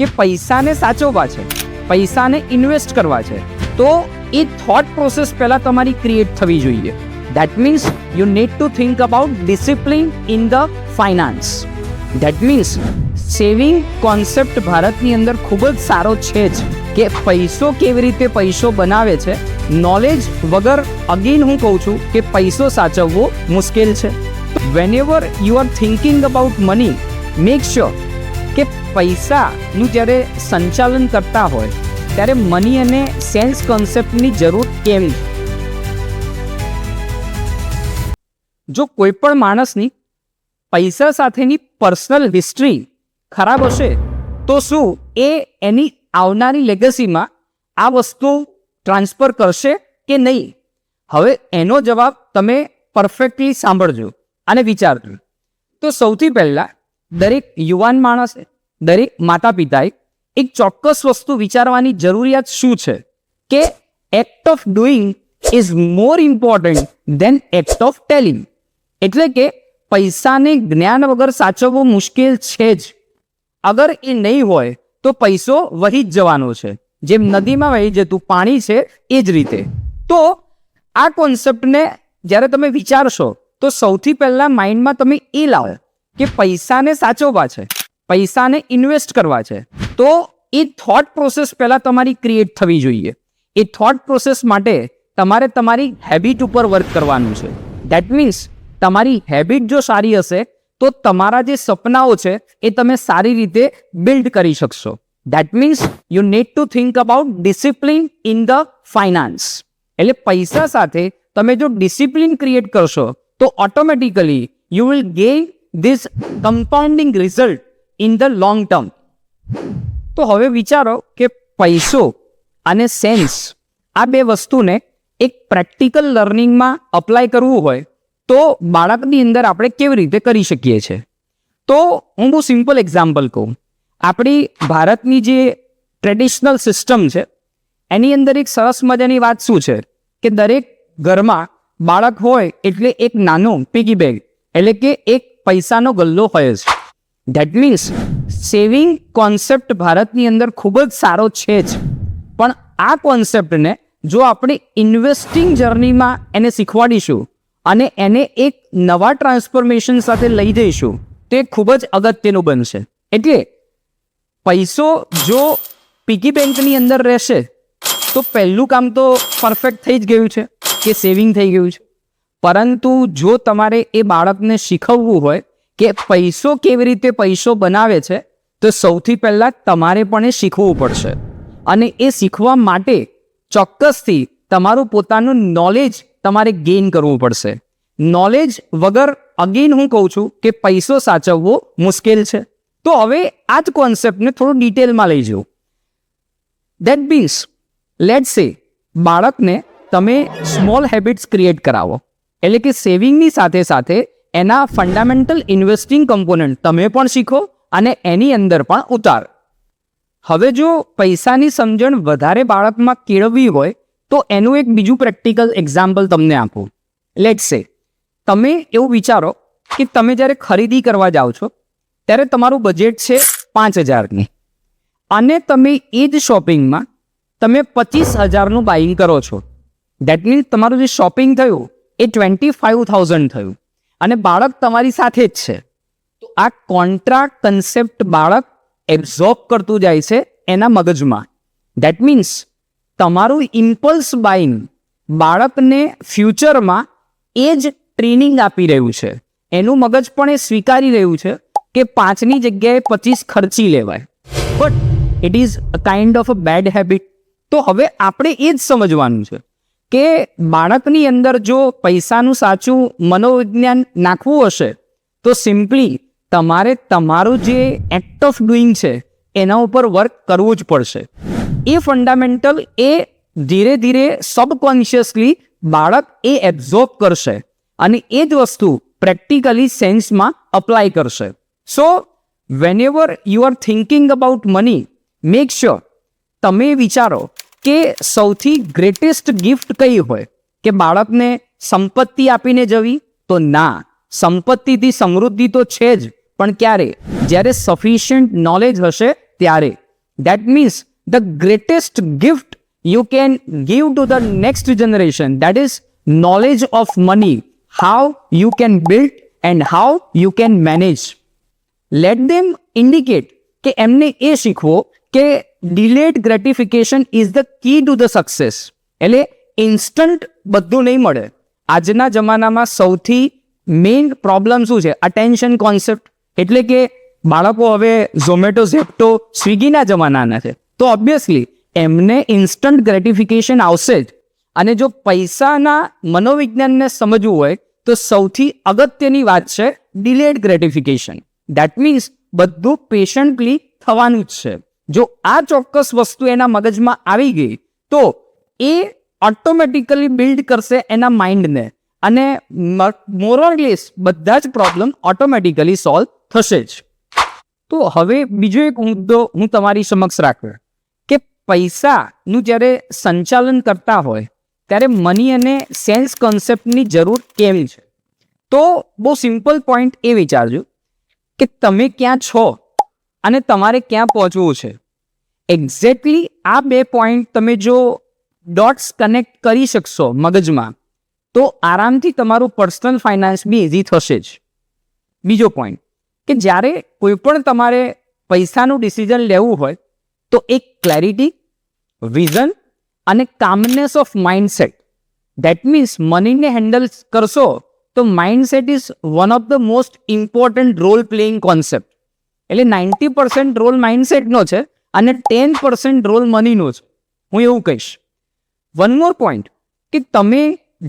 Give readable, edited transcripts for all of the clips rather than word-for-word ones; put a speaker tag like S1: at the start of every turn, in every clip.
S1: કે પૈસાને સાચવવા છે, પૈસાને ઇન્વેસ્ટ કરવા છે, તો એ થોટ પ્રોસેસ પહેલા તમારી ક્રિએટ થવી જોઈએ. That means you need to think about discipline in the finance. That means saving concept ભારતની અંદર ખૂબ જ સારો છે જ કે પૈસો કેવી રીતે પૈસો બનાવે છે. નોલેજ વગર અગેન હું કહું છું કે પૈસો સાચવવો મુશ્કેલ છે. Whenever you are thinking about money, make sure કે પૈસાનું જ્યારે સંચાલન કરતા હોય ત્યારે મની અને સેન્સ કોન્સેપ્ટની જરૂર કેમ છે. જો કોઈ પણ માણસની પૈસા સાથેની પર્સનલ હિસ્ટ્રી ખરાબ હશે તો શું એ એની આવનારી લેગસીમાં આ વસ્તુ ટ્રાન્સફર કરશે કે નહીં? હવે એનો જવાબ તમે પરફેક્ટલી સાંભળજો અને વિચારજો. તો સૌથી પહેલાં દરેક યુવાન માણસે, દરેક માતા પિતાએ એક ચોક્કસ વસ્તુ વિચારવાની જરૂરિયાત શું છે કે act of doing is more important then act of telling. એટલે કે પૈસાને જ્ઞાન વગર સાચવવો મુશ્કેલ છે જ. અગર એ નહીં હોય તો પૈસો વહી જ જવાનો છે, જેમ નદીમાં વહી જતું પાણી છે એ જ રીતે. તો આ કોન્સેપ્ટને જ્યારે તમે વિચારશો તો સૌથી પહેલાં માઇન્ડમાં તમે એ લાવો કે પૈસાને સાચવવા છે, પૈસાને ઇન્વેસ્ટ કરવા છે, તો એ થોટ પ્રોસેસ પહેલાં તમારી ક્રિએટ થવી જોઈએ. એ થોટ પ્રોસેસ માટે તમારે તમારી હેબિટ ઉપર વર્ક કરવાનું છે. દેટ મીન્સ તમારી હેબિટ જો સારી હશે તો તમારા જે સપનાઓ છે એ તમે સારી રીતે બિલ્ડ કરી શકશો. That means you need to think about discipline in the finance. એટલે પૈસા સાથે તમે જો ડિસિપ્લિન ક્રિએટ કરશો તો automatically you will gain this compounding result in the long term. તો હવે વિચારો કે પૈસો અને સેન્સ આ બે વસ્તુને એક પ્રેક્ટિકલ લર્નિંગમાં અપ્લાય કરવું હોય તો બાળકની અંદર આપણે કેવી રીતે કરી શકીએ છીએ. તો હું બહુ સિમ્પલ એક્ઝામ્પલ કહું. આપણી ભારતની જે ટ્રેડિશનલ સિસ્ટમ છે એની અંદર એક સરસ મજાની વાત શું છે કે દરેક ઘરમાં બાળક હોય એટલે એક નાનો પિગી બેગ એટલે કે એક પૈસાનો ગલ્લો હોય જ. ધેટ મીન્સ સેવિંગ કોન્સેપ્ટ ભારતની અંદર ખૂબ જ સારો છે જ, પણ આ કોન્સેપ્ટને જો આપણે ઇન્વેસ્ટિંગ જર્નીમાં એને શીખવાડીશું અને એને એક નવા ટ્રાન્સફોર્મેશન સાથે લઈ જઈશું તે ખૂબ જ અગત્યનું બનશે. એટલે પૈસો જો પિગી બેંકની અંદર રહેશે તો પહેલું કામ તો પરફેક્ટ થઈ જ ગયું છે કે સેવિંગ થઈ ગયું છે. પરંતુ જો તમારે એ બાળકને શીખવવું હોય કે પૈસો કેવી રીતે પૈસો બનાવે છે તો સૌથી પહેલાં તમારે પણ એ શીખવું પડશે. અને એ શીખવા માટે ચોક્કસથી તમારું પોતાનું નોલેજ તમારે ગેઇન કરવું પડશે. નોલેજ વગર અગેન હું કહું છું કે પૈસો સાચવવો મુશ્કેલ છે. તો હવે આ જ કોન્સેપ્ટને થોડું ડિટેલમાં લઈ જાઓ. દેટ મીન્સ લેટ્સ સે બાળકને તમે સ્મોલ હેબિટ્સ ક્રિએટ કરાવો, એટલે કે સેવિંગની સાથે સાથે એના ફંડામેન્ટલ ઇન્વેસ્ટિંગ કમ્પોનન્ટ તમે પણ શીખો અને એની અંદર પણ ઉતાર. હવે જો પૈસાની સમજણ વધારે બાળકમાં કેળવવી હોય તો એનું એક બીજું પ્રેક્ટિકલ એક્ઝામ્પલ તમને આપું. લેટ્સ સે તમે એવું વિચારો કે તમે જ્યારે ખરીદી કરવા જાઓ છો ત્યારે તમારું બજેટ છે 5,000ની અને તમે એ જ શોપિંગમાં તમે 25,000નું બાઇંગ કરો છો. દેટ મીન્સ તમારું જે શોપિંગ થયું એ 25,000 થયું અને બાળક તમારી સાથે જ છે. તો આ કોન્ટ્રાક્ટ કન્સેપ્ટ બાળક એબ્ઝોર્બ કરતું જાય છે એના મગજમાં. દેટ મીન્સ તમારું ઇમ્પલ્સ બાઇંગ બાળકને ફ્યુચરમાં એ જ ટ્રેનિંગ આપી રહ્યું છે. એનું મગજ પણ એ સ્વીકારી રહ્યું છે કે 5ની જગ્યાએ 25 ખર્ચી લેવાય. But it is a kind of a bad habit. તો હવે આપણે એ જ સમજવાનું છે કે બાળકની અંદર જો પૈસાનું સાચું મનોવિજ્ઞાન નાખવું હશે તો સિમ્પલી તમારે તમારું જે એક્ટ ઓફ ડુઈંગ છે એના ઉપર વર્ક કરવું જ પડશે. એ ફંડામેન્ટલ એ ધીરે ધીરે સબકોન્શિયસલી બાળક એ એબ્ઝોર્બ કરશે અને એ જ વસ્તુ પ્રેક્ટિકલી સેન્સમાં અપ્લાય કરશે. So when ever you are thinking about money, make sure તમે વિચારો કે સૌથી ગ્રેટેસ્ટ ગિફ્ટ કઈ હોય કે બાળકને સંપત્તિ આપીને જવી? તો ના, સંપત્તિથી સમૃદ્ધિ તો છે જ, પણ ક્યારે? જ્યારે સફિશિયન્ટ નોલેજ હશે ત્યારે. That means the greatest gift you can give to the next generation, that is knowledge of money, how you can build and how you can manage. Let them indicate કે એમને એ શીખવો કે delayed gratification is the key to the success. એટલે instant બધું નહીં મળે. આજના જમાનામાં સૌથી મેઇન પ્રોબ્લેમ શું છે? Attention concept. એટલે કે બાળકો હવે ઝોમેટો, ઝેપ્ટો, સ્વિગીના જમાનાના છે, તો ઓબ્વિયસલી એમને ઇન્સ્ટન્ટ ગ્રેટિફિકેશન આવશે જ. અને જો પૈસાના મનોવિજ્ઞાનને સમજવું હોય તો સૌથી અગત્યની વાત છે ડિલેડ ગ્રેટિફિકેશન. દેટ મીન્સ બધું પેશન્ટલી થવાનું જ છે. જો આ ચોક્કસ વસ્તુ એના મગજમાં આવી ગઈ તો એ ઓટોમેટિકલી બિલ્ડ કરશે એના માઇન્ડને, અને મોર ઓર લેસ બધા જ પ્રોબ્લેમ ઓટોમેટિકલી સોલ્વ થશે જ. તો હવે બીજો એક મુદ્દો હું તમારી સમક્ષ રાખું કે પૈસાનું જ્યારે સંચાલન કરતા હોય ત્યારે મની અને સેન્સ કોન્સેપ્ટની જરૂર કેમ છે? તો બહુ સિમ્પલ પોઈન્ટ એ વિચારજો કે તમે ક્યાં છો અને તમારે ક્યાં પહોંચવું છે. એક્ઝેક્ટલી આ બે પોઈન્ટ તમે જો ડોટ્સ કનેક્ટ કરી શકશો મગજમાં તો આરામથી તમારું પર્સનલ ફાઇનાન્સ બી ઇઝી થશે જ. બીજો પોઈન્ટ કે જ્યારે કોઈ પણ તમારે પૈસાનું ડિસિઝન લેવું હોય તો એક ક્લેરિટી, વિઝન અને calmness of mindset. That means મનીને હેન્ડલ કરશો તો mindset is one of the most important role playing concept. એટલે 90% રોલ માઇન્ડસેટનો છે અને 10% રોલ મનીનો છે, હું એવું કહીશ. વન મોર પોઈન્ટ કે તમે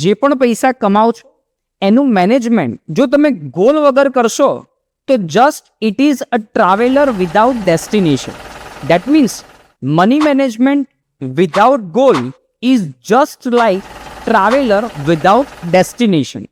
S1: જે પણ પૈસા કમાઓ છો એનું મેનેજમેન્ટ જો તમે ગોલ વગર કરશો તો just it is a traveller without destination. That means money management without goal is just like traveller without destination.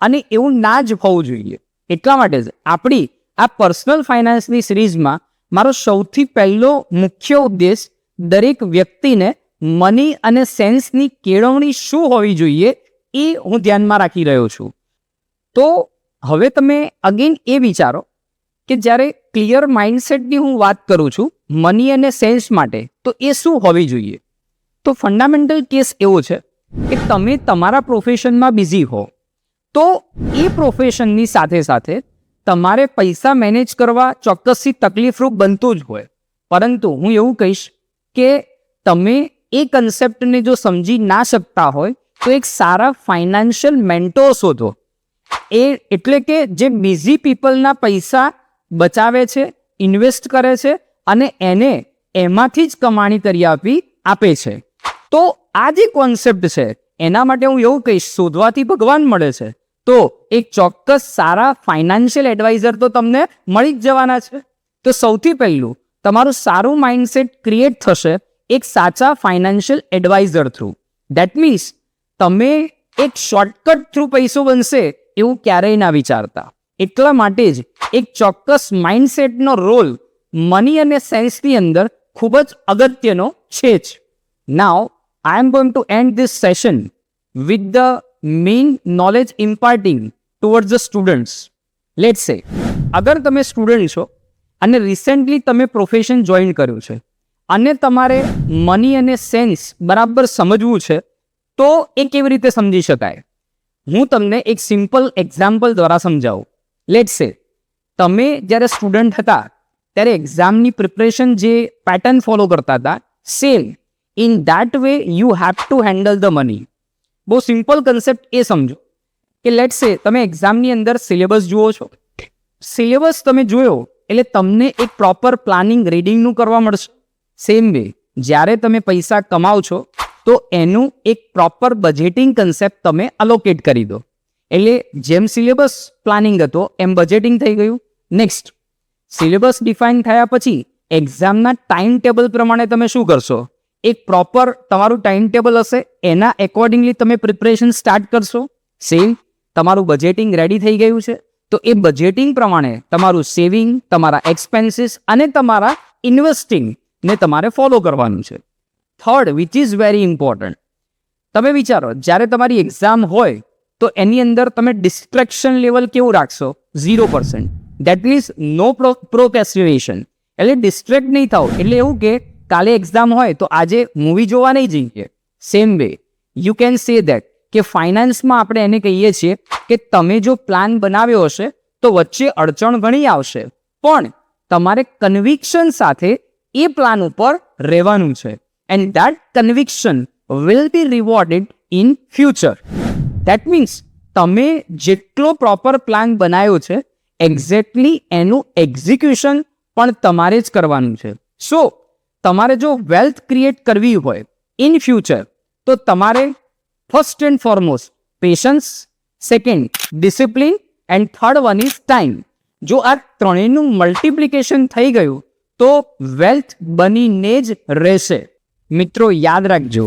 S1: અને એવું ના જ હોવું જોઈએ. એટલા માટે જ આપણી આ પર્સનલ ફાઇનાન્સની સિરીઝમાં મારો સૌથી પહેલો મુખ્ય ઉદ્દેશ દરેક વ્યક્તિને મની અને સેન્સની કેળવણી શું હોવી જોઈએ એ હું ધ્યાનમાં રાખી રહ્યો છું. તો હવે તમે અગેન એ વિચારો કે જ્યારે ક્લિયર માઇન્ડસેટની હું વાત કરું છું મની અને સેન્સ માટે, તો એ શું હોવી જોઈએ? તો ફંડામેન્ટલ કેસ એવો છે કે તમે તમારા પ્રોફેશનમાં બિઝી હો તો એ પ્રોફેશનની સાથે સાથે તમારે પૈસા મેનેજ કરવા ચોક્કસથી તકલીફરૂપ બનતું જ હોય. પરંતુ હું એવું કહીશ કે તમે એ કન્સેપ્ટને જો સમજી ના શકતા હોય તો એક સારા ફાઇનાન્શિયલ મેન્ટોર શોધો. એ એટલે કે જે બિઝી પીપલના પૈસા બચાવે છે, ઇન્વેસ્ટ કરે છે અને એને એમાંથી જ કમાણી કરી આપે છે. તો આ જે કોન્સેપ્ટ છે એના માટે હું એવું કહીશ, શોધવાથી ભગવાન મળે છે. તો એક ચોક્કસ સારા ફાઇનાન્શિયલ એડવાઇઝર તો તમને મળી જ જવાના છે. તો સૌથી પહેલું તમારું સારું માઇન્ડસેટ ક્રિએટ થશે એક સાચા financial adviser through. That means તમે એક શોર્ટકટ થ્રુ પૈસો બનશે એવું ક્યારેય ના વિચારતા. એટલા માટે જ એક ચોક્કસ માઇન્ડસેટનો રોલ મની અને સેન્સની અંદર ખૂબ જ અગત્યનો છે જ. Now I am going to end this session with the main knowledge imparting towards the students. Let's say અગર તમે સ્ટુડન્ટ છો અને રિસેન્ટલી તમે પ્રોફેશન જોઈન કર્યું છે અને તમારે મની અને સેન્સ બરાબર સમજવું છે તો એ કેવી રીતે સમજી શકાય? હું તમને એક સિમ્પલ એક્ઝામ્પલ દ્વારા સમજાવું. લેટ્સ સે તમે જ્યારે સ્ટુડન્ટ હતા ત્યારે એક્ઝામની પ્રિપરેશન જે પેટર્ન ફોલો કરતા હતા, same in that way you have to handle the money. બહુ સિમ્પલ કન્સેપ્ટ એ સમજો કે લેટ્સ સે તમે એક્ઝામની અંદર સિલેબસ જુઓ છો. સિલેબસ તમે જોયો એટલે તમને એક પ્રોપર પ્લાનિંગ રીડિંગનું કરવા મળશે. સેમ વે જ્યારે તમે પૈસા કમાઓ છો તો એનું એક પ્રોપર બજેટિંગ કન્સેપ્ટ તમે અલોકેટ કરી દો. એટલે જેમ સિલેબસ પ્લાનિંગ હતો એમ બજેટિંગ થઈ ગયું. નેક્સ્ટ સિલેબસ ડિફાઇન થયા પછી એક્ઝામના ટાઈમ ટેબલ પ્રમાણે તમે શું કરશો? એક પ્રોપર તમારું ટાઈમ ટેબલ હશે, એના એકોર્ડિંગલી તમે પ્રિપરેશન સ્ટાર્ટ કરશો. સેમ તમારું બજેટિંગ રેડી થઈ ગયું છે તો એ બજેટિંગ પ્રમાણે તમારું સેવિંગ, તમારા એક્સપેન્સીસ અને તમારા ઇન્વેસ્ટિંગને તમારે ફોલો કરવાનું છે. Third which is very important, તમે વિચારો જ્યારે તમારી એક્ઝામ હોય તો એની અંદર તમે ડિસ્ટ્રેક્શન લેવલ કેવું રાખશો? 0%. દેટ મીન્સ નો પ્રોક્રેસ્ટિનેશન. એટલે ડિસ્ટ્રેક્ટ નહીં થાઓ. એટલે એવું કે કાલે એક્ઝામ હોય તો આજે મૂવી જોવા નહીં જઈએ. Same way you can say that કે ફાઇનાન્સમાં આપણે એને કહીએ છીએ કે તમે જો પ્લાન બનાવ્યો હશે તો વચ્ચે અડચણ ઘણી આવશે, પણ તમારે કન્વિક્શન સાથે એ પ્લાન ઉપર રહેવાનું છે. And that conviction will be rewarded in future. That means તમે જેટલો પ્રોપર પ્લાન બનાવ્યો છે એક્ઝેક્ટલી એનું એક્ઝિક્યુશન પણ તમારે જ કરવાનું છે. સો તમારે જો વેલ્થ ક્રિએટ કરવી હોય ઇન ફ્યુચર તો તમારે first and foremost patience, second discipline and third one is time. જો આ ત્રણેયનું મલ્ટિપ્લિકેશન થઈ ગયું તો વેલ્થ બનીને જ રહેશે. મિત્રો યાદ રાખજો,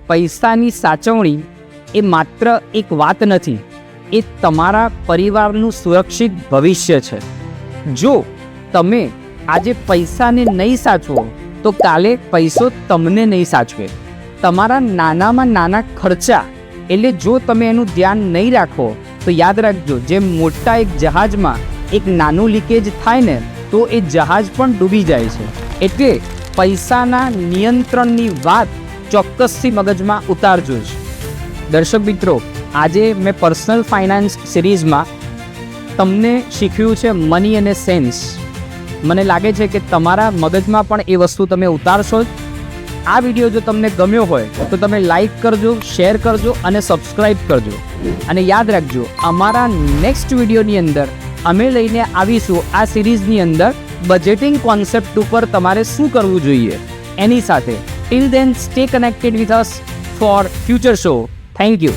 S1: પૈસાની સાચવણી એ માત્ર એક વાત નથી, એ તમારા પરિવારનું સુરક્ષિત ભવિષ્ય છે. જો તમે આજે પૈસાને નહીં સાચવો તો કાલે પૈસો તમને નહીં સાચવે. તમારા નાનામાં નાના ખર્ચા એટલે જો તમે એનું ધ્યાન નહીં રાખો તો યાદ રાખજો, જેમ મોટા એક જહાજમાં એક નાનું લીકેજ થાય ને તો એ જહાજ પણ ડૂબી જાય છે. એટલે પૈસાના નિયંત્રણની વાત ચોક્કસથી મગજમાં ઉતારજો જ. દર્શક મિત્રો, આજે મેં પર્સનલ ફાઇનાન્સ સિરીઝમાં તમને શીખ્યું છે મની અને સેન્સ. મને લાગે છે કે તમારા મગજમાં પણ એ વસ્તુ તમે ઉતારશો જ. આ વિડીયો જો તમને ગમ્યો હોય તો તમે લાઈક કરજો, શેર કરજો અને સબસ્ક્રાઈબ કરજો. અને યાદ રાખજો, અમારા નેક્સ્ટ વિડીયોની અંદર અમે લઈને આવીશું આ સિરીઝની અંદર બજેટિંગ કોન્સેપ્ટ ઉપર તમારે શું કરવું જોઈએ એની સાથે. Till then stay connected with us four future show. Thank you.